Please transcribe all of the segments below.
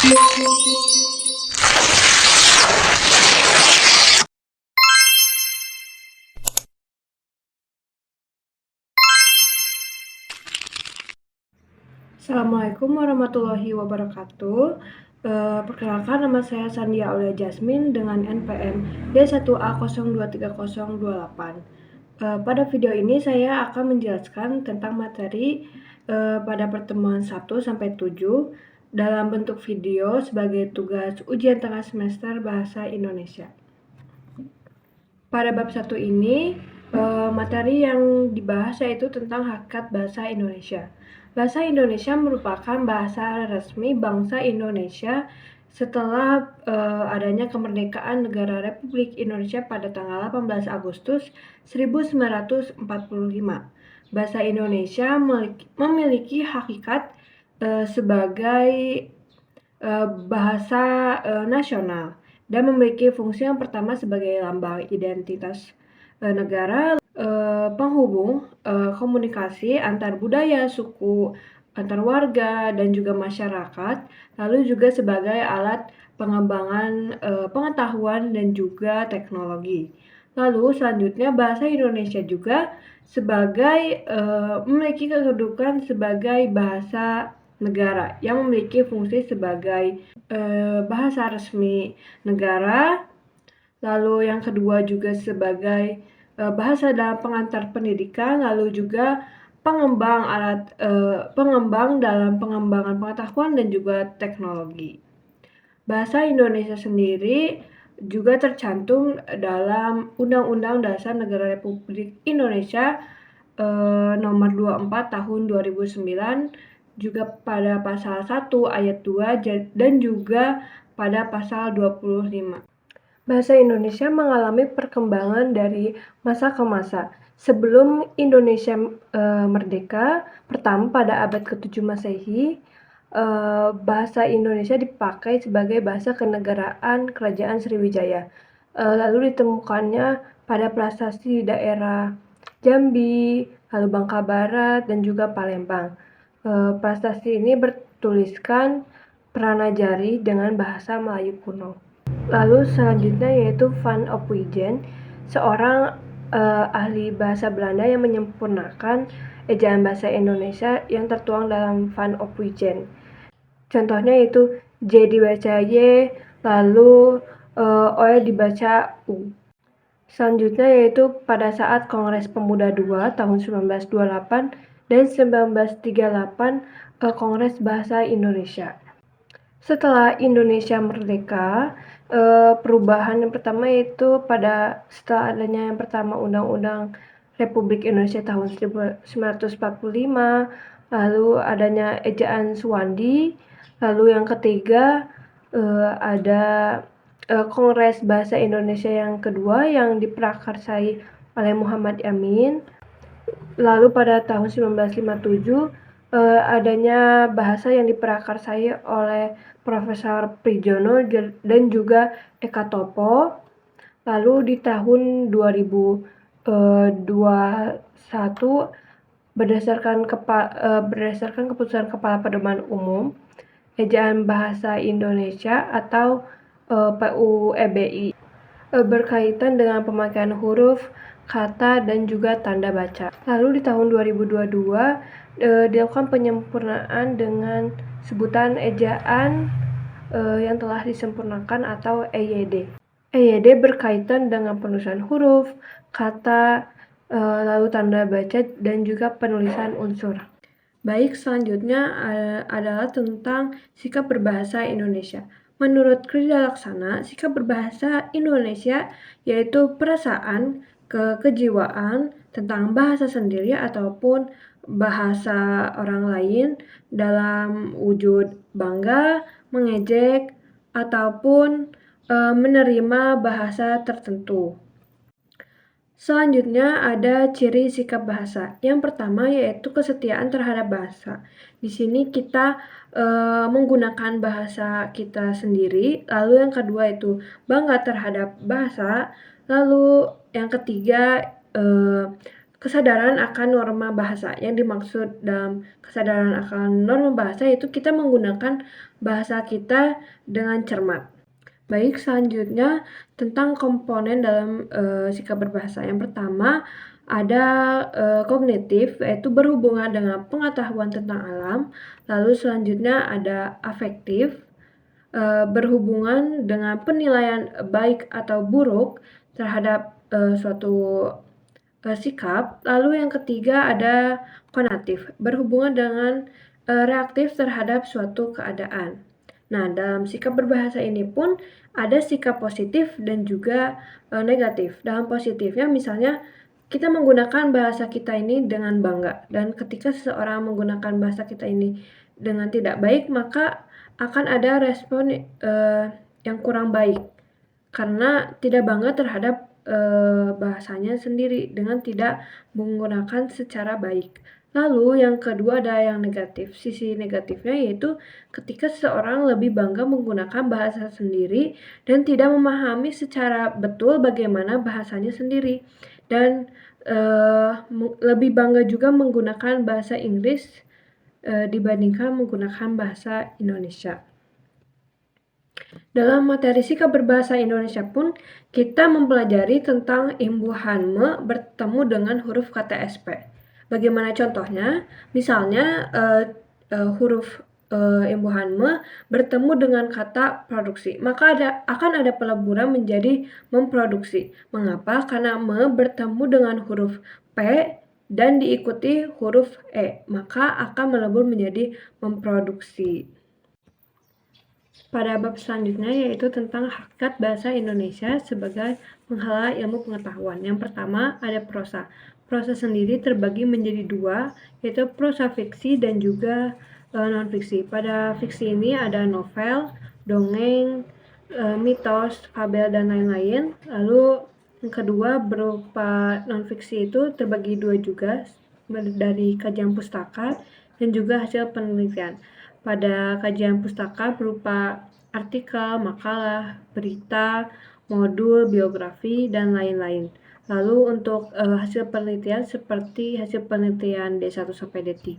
Assalamualaikum warahmatullahi wabarakatuh. Perkenalkan, nama saya Sandia Aulia Jasmine dengan NPM D1A023028. Pada video ini saya akan menjelaskan tentang materi pada pertemuan 1-7 dalam bentuk video sebagai tugas ujian tengah semester Bahasa Indonesia. Pada bab 1 ini, materi yang dibahas yaitu tentang hakikat bahasa Indonesia. Bahasa Indonesia merupakan bahasa resmi bangsa Indonesia setelah adanya kemerdekaan negara Republik Indonesia pada tanggal 18 Agustus 1945. Bahasa Indonesia memiliki hakikat sebagai bahasa nasional dan memiliki fungsi yang pertama sebagai lambang identitas negara, penghubung komunikasi antar budaya, suku, antar warga, dan juga masyarakat, lalu juga sebagai alat pengembangan pengetahuan dan juga teknologi. Lalu selanjutnya bahasa Indonesia juga sebagai memiliki kedudukan sebagai bahasa negara yang memiliki fungsi sebagai bahasa resmi negara. Lalu yang kedua juga sebagai bahasa dalam pengantar pendidikan, lalu juga pengembang dalam pengembangan pengetahuan dan juga teknologi. Bahasa Indonesia sendiri juga tercantum dalam Undang-Undang Dasar Negara Republik Indonesia nomor 24 tahun 2009, juga pada pasal 1 ayat 2 dan juga pada pasal 25. Bahasa Indonesia mengalami perkembangan dari masa ke masa. Sebelum Indonesia merdeka, pertama pada abad ke-7 Masehi, bahasa Indonesia dipakai sebagai bahasa kenegaraan Kerajaan Sriwijaya. Lalu ditemukannya pada prasasti di daerah Jambi, lalu Bangka Barat, dan juga Palembang. Prasasti ini bertuliskan Pranajari dengan bahasa Melayu kuno. Lalu selanjutnya yaitu Van Ophuijsen, seorang ahli bahasa Belanda yang menyempurnakan ejaan bahasa Indonesia yang tertuang dalam Van Ophuijsen. Contohnya yaitu J dibaca Y, lalu O dibaca U. Selanjutnya yaitu pada saat Kongres Pemuda II tahun 1928 dan 1938 Kongres Bahasa Indonesia. Setelah Indonesia merdeka, perubahan yang pertama yaitu setelah adanya yang pertama Undang-Undang Republik Indonesia tahun 1945, lalu adanya ejaan Suwandi, lalu yang ketiga ada Kongres Bahasa Indonesia yang kedua yang diprakarsai oleh Muhammad Yamin. Lalu pada tahun 1957 adanya bahasa yang diprakarsai oleh Profesor Prijono dan juga Eka Topo. Lalu di tahun 2021 berdasarkan keputusan Kepala Pedoman Umum, ejaan bahasa Indonesia atau PUEBI berkaitan dengan pemakaian huruf, kata, dan juga tanda baca. Lalu di tahun 2022 dilakukan penyempurnaan dengan sebutan ejaan yang telah disempurnakan atau EYD. EYD berkaitan dengan penulisan huruf, kata, lalu tanda baca, dan juga penulisan unsur. Baik, selanjutnya adalah tentang sikap berbahasa Indonesia. Menurut Krida Laksana, sikap berbahasa Indonesia yaitu perasaan, kejiwaan tentang bahasa sendiri ataupun bahasa orang lain dalam wujud bangga, mengejek, ataupun menerima bahasa tertentu. Selanjutnya ada ciri sikap bahasa. Yang pertama yaitu kesetiaan terhadap bahasa. Di sini kita menggunakan bahasa kita sendiri. Lalu yang kedua itu bangga terhadap bahasa. Lalu yang ketiga kesadaran akan norma bahasa. Yang dimaksud dalam kesadaran akan norma bahasa yaitu kita menggunakan bahasa kita dengan cermat. Baik, selanjutnya tentang komponen dalam sikap berbahasa. Yang pertama ada kognitif, yaitu berhubungan dengan pengetahuan tentang alam. Lalu selanjutnya ada afektif, berhubungan dengan penilaian baik atau buruk terhadap suatu sikap. Lalu yang ketiga ada konatif, berhubungan dengan reaktif terhadap suatu keadaan. Nah, dalam sikap berbahasa ini pun ada sikap positif dan juga negatif. Dalam positifnya misalnya kita menggunakan bahasa kita ini dengan bangga, dan ketika seseorang menggunakan bahasa kita ini dengan tidak baik, maka akan ada respon yang kurang baik karena tidak bangga terhadap bahasanya sendiri dengan tidak menggunakan secara baik. Lalu yang kedua ada yang negatif. Sisi negatifnya yaitu ketika seseorang lebih bangga menggunakan bahasa sendiri dan tidak memahami secara betul bagaimana bahasanya sendiri, dan lebih bangga juga menggunakan bahasa Inggris dibandingkan menggunakan bahasa Indonesia. Dalam materi sikap berbahasa Indonesia pun kita mempelajari tentang imbuhan me bertemu dengan huruf kata SP. Bagaimana contohnya? Misalnya huruf imbuhan me bertemu dengan kata produksi, maka akan ada peleburan menjadi memproduksi. Mengapa? Karena me bertemu dengan huruf P dan diikuti huruf E, maka akan melebur menjadi memproduksi. Pada bab selanjutnya yaitu tentang hakikat bahasa Indonesia sebagai penghala ilmu pengetahuan. Yang pertama ada prosa. Prosa sendiri terbagi menjadi dua, yaitu prosa fiksi dan juga non-fiksi. Pada fiksi ini ada novel, dongeng, mitos, fabel, dan lain-lain. Lalu yang kedua berupa non-fiksi itu terbagi dua juga, dari kajian pustaka dan juga hasil penelitian. Pada kajian pustaka berupa artikel, makalah, berita, modul, biografi, dan lain-lain. Lalu untuk hasil penelitian seperti hasil penelitian D1 sampai D3,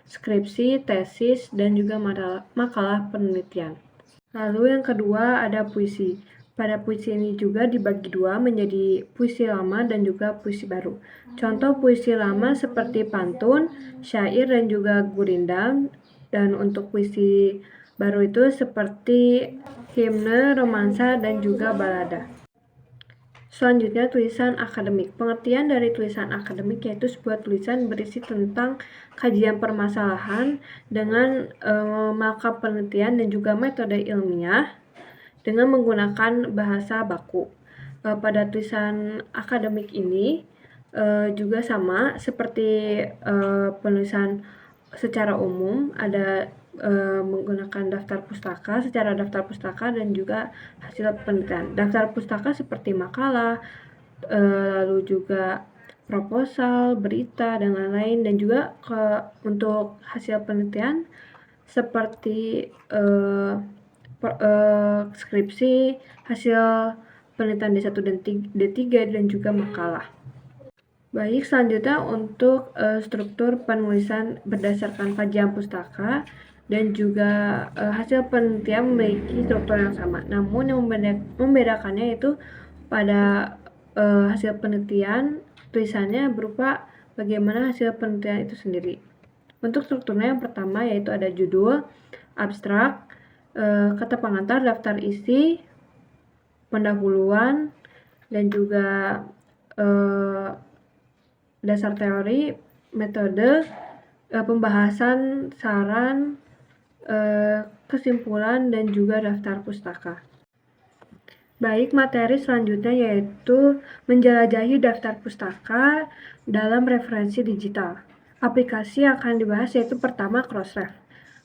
skripsi, tesis, dan juga makalah penelitian. Lalu yang kedua ada puisi. Pada puisi ini juga dibagi dua menjadi puisi lama dan juga puisi baru. Contoh puisi lama seperti pantun, syair, dan juga gurindam. Dan untuk puisi baru itu seperti himne, romansa, dan juga balada. Selanjutnya tulisan akademik. Pengertian dari tulisan akademik yaitu sebuah tulisan berisi tentang kajian permasalahan dengan melakukan penelitian dan juga metode ilmiah dengan menggunakan bahasa baku. Pada tulisan akademik ini juga sama seperti penulisan secara umum, ada menggunakan daftar pustaka, secara daftar pustaka dan juga hasil penelitian. Daftar pustaka seperti makalah, lalu juga proposal, berita, dan lain-lain, dan juga untuk hasil penelitian seperti skripsi, hasil penelitian D1 dan D3, dan juga makalah. Baik, selanjutnya untuk struktur penulisan berdasarkan kajian pustaka dan juga hasil penelitian memiliki struktur yang sama. Namun yang membedakannya itu pada hasil penelitian tulisannya berupa bagaimana hasil penelitian itu sendiri. Untuk strukturnya yang pertama yaitu ada judul, abstrak, kata pengantar, daftar isi, pendahuluan, dan juga dasar teori, metode, pembahasan, saran, kesimpulan, dan juga daftar pustaka. Baik, materi selanjutnya yaitu menjelajahi daftar pustaka dalam referensi digital. Aplikasi yang akan dibahas yaitu pertama Crossref.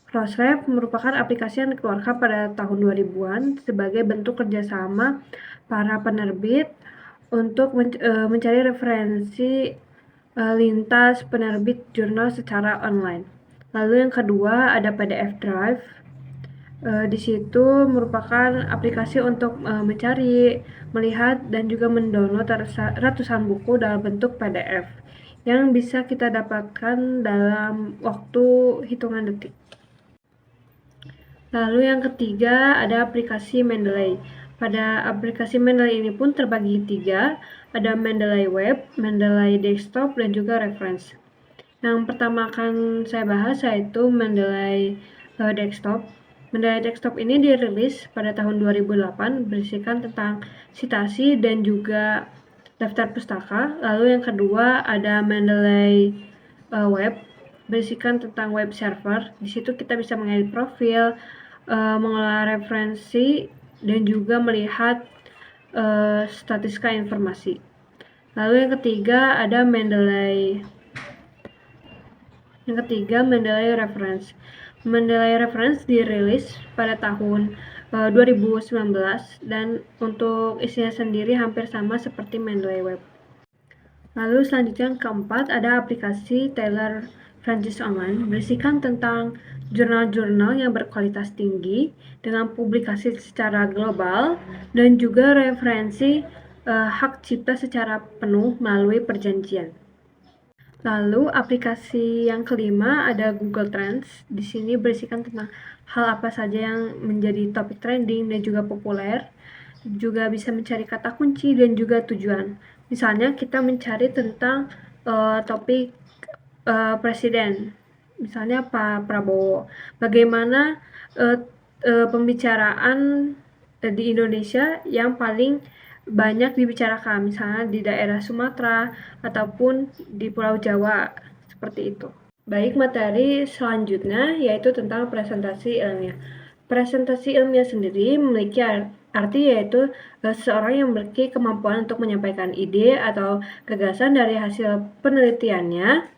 Crossref merupakan aplikasi yang dikeluarkan pada tahun 2000-an sebagai bentuk kerjasama para penerbit untuk mencari referensi lintas penerbit jurnal secara online. Lalu yang kedua ada PDF Drive. Di situ merupakan aplikasi untuk mencari, melihat, dan juga mendownload ratusan buku dalam bentuk PDF. yang bisa kita dapatkan dalam waktu hitungan detik. Lalu yang ketiga ada aplikasi Mendeley. Pada aplikasi Mendeley ini pun terbagi tiga, ada Mendeley Web, Mendeley Desktop, dan juga Reference. Yang pertama akan saya bahas yaitu Mendeley Desktop. Mendeley Desktop ini dirilis pada tahun 2008, berisikan tentang citasi dan juga daftar pustaka. Lalu yang kedua ada Mendeley Web, berisikan tentang web server. Di situ kita bisa mengedit profil, mengelola referensi, dan juga melihat statistika informasi. Lalu yang ketiga ada Mendeley Reference. Mendeley Reference dirilis pada tahun 2019 dan untuk isinya sendiri hampir sama seperti Mendeley Web. Lalu selanjutnya yang keempat ada aplikasi Taylor Francis Online, berisikan tentang jurnal-jurnal yang berkualitas tinggi dengan publikasi secara global dan juga referensi hak cipta secara penuh melalui perjanjian. Lalu aplikasi yang kelima ada Google Trends. Di sini berisikan tentang hal apa saja yang menjadi topik trending dan juga populer. Juga bisa mencari kata kunci dan juga tujuan. Misalnya kita mencari tentang topik presiden, misalnya Pak Prabowo. Bagaimana pembicaraan di Indonesia yang paling banyak dibicarakan, misalnya di daerah Sumatera ataupun di Pulau Jawa, seperti itu. Baik, materi selanjutnya yaitu tentang presentasi ilmiah. Presentasi ilmiah sendiri memiliki arti yaitu seseorang yang memiliki kemampuan untuk menyampaikan ide atau gagasan dari hasil penelitiannya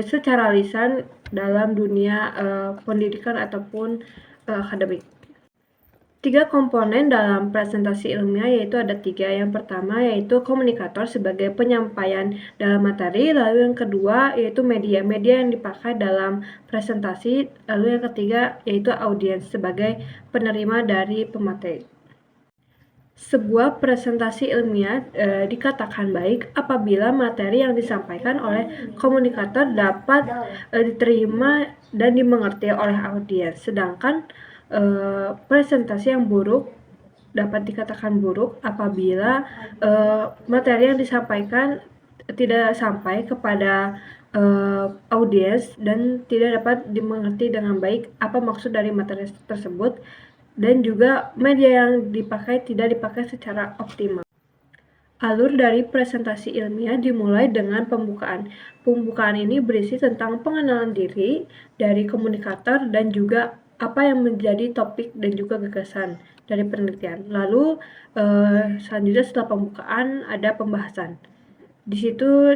secara lisan dalam dunia pendidikan ataupun akademik. Tiga komponen dalam presentasi ilmiah yaitu ada tiga. Yang pertama yaitu komunikator sebagai penyampaian dalam materi, lalu yang kedua yaitu media yang dipakai dalam presentasi, lalu yang ketiga yaitu audiens sebagai penerima dari pemateri. Sebuah presentasi ilmiah dikatakan baik apabila materi yang disampaikan oleh komunikator dapat diterima dan dimengerti oleh audiens. Sedangkan presentasi yang buruk dapat dikatakan buruk apabila materi yang disampaikan tidak sampai kepada audiens dan tidak dapat dimengerti dengan baik apa maksud dari materi tersebut, dan juga media yang dipakai tidak dipakai secara optimal. Alur dari presentasi ilmiah dimulai dengan pembukaan. Pembukaan ini berisi tentang pengenalan diri dari komunikator dan juga apa yang menjadi topik dan juga gagasan dari penelitian. Lalu selanjutnya setelah pembukaan ada pembahasan. Di situ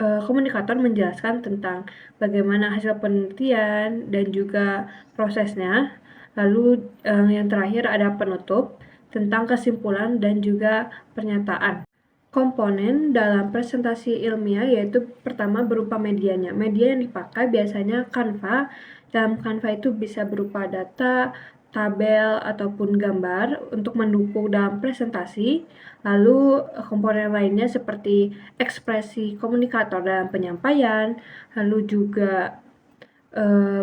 komunikator menjelaskan tentang bagaimana hasil penelitian dan juga prosesnya. Lalu yang terakhir ada penutup tentang kesimpulan dan juga pernyataan. Komponen dalam presentasi ilmiah yaitu pertama berupa medianya. Media yang dipakai biasanya Canva. Dalam Canva itu bisa berupa data, tabel, ataupun gambar untuk mendukung dalam presentasi. Lalu komponen lainnya seperti ekspresi komunikator dalam penyampaian, lalu juga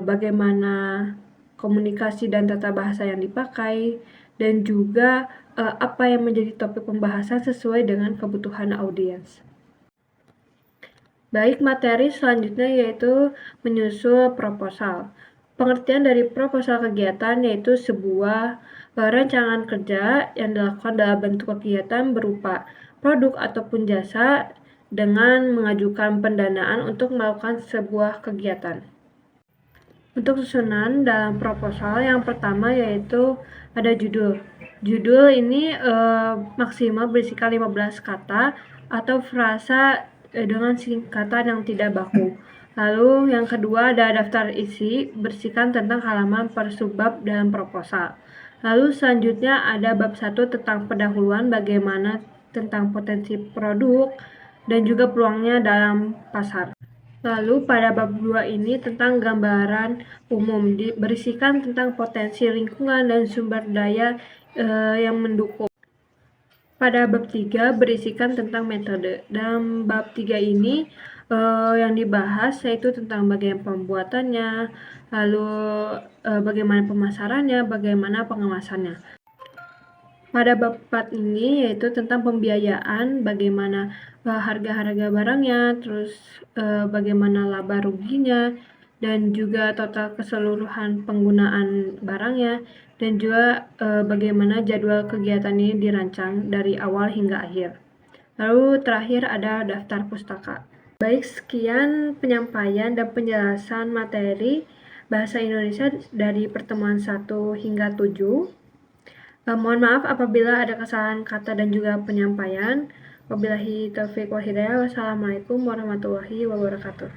bagaimana komunikasi dan tata bahasa yang dipakai, dan juga apa yang menjadi topik pembahasan sesuai dengan kebutuhan audiens. Baik, materi selanjutnya yaitu menyusul proposal. Pengertian dari proposal kegiatan yaitu sebuah rancangan kerja yang dilakukan dalam bentuk kegiatan berupa produk ataupun jasa dengan mengajukan pendanaan untuk melakukan sebuah kegiatan. Untuk susunan dalam proposal yang pertama yaitu ada judul. Judul ini maksimal berisikan 15 kata atau frasa dengan singkatan yang tidak baku. Lalu yang kedua ada daftar isi, berisikan tentang halaman per subbab dalam proposal. Lalu selanjutnya ada bab 1 tentang pendahuluan bagaimana tentang potensi produk dan juga peluangnya dalam pasar. Lalu pada bab 2 ini tentang gambaran umum, berisikan tentang potensi lingkungan dan sumber daya yang mendukung. Pada bab 3 berisikan tentang metode. Dalam bab 3 ini yang dibahas yaitu tentang bagaimana pembuatannya, lalu bagaimana pemasarannya, bagaimana pengemasannya. Pada bab 4 ini yaitu tentang pembiayaan, bagaimana harga-harga barangnya, terus bagaimana laba ruginya, dan juga total keseluruhan penggunaan barangnya, dan juga bagaimana jadwal kegiatan ini dirancang dari awal hingga akhir. Lalu terakhir ada daftar pustaka. Baik, sekian penyampaian dan penjelasan materi Bahasa Indonesia dari pertemuan 1 hingga 7. Mohon maaf apabila ada kesalahan kata dan juga penyampaian. Wabillahi taufiq wal hidayah. Wassalamualaikum warahmatullahi wabarakatuh.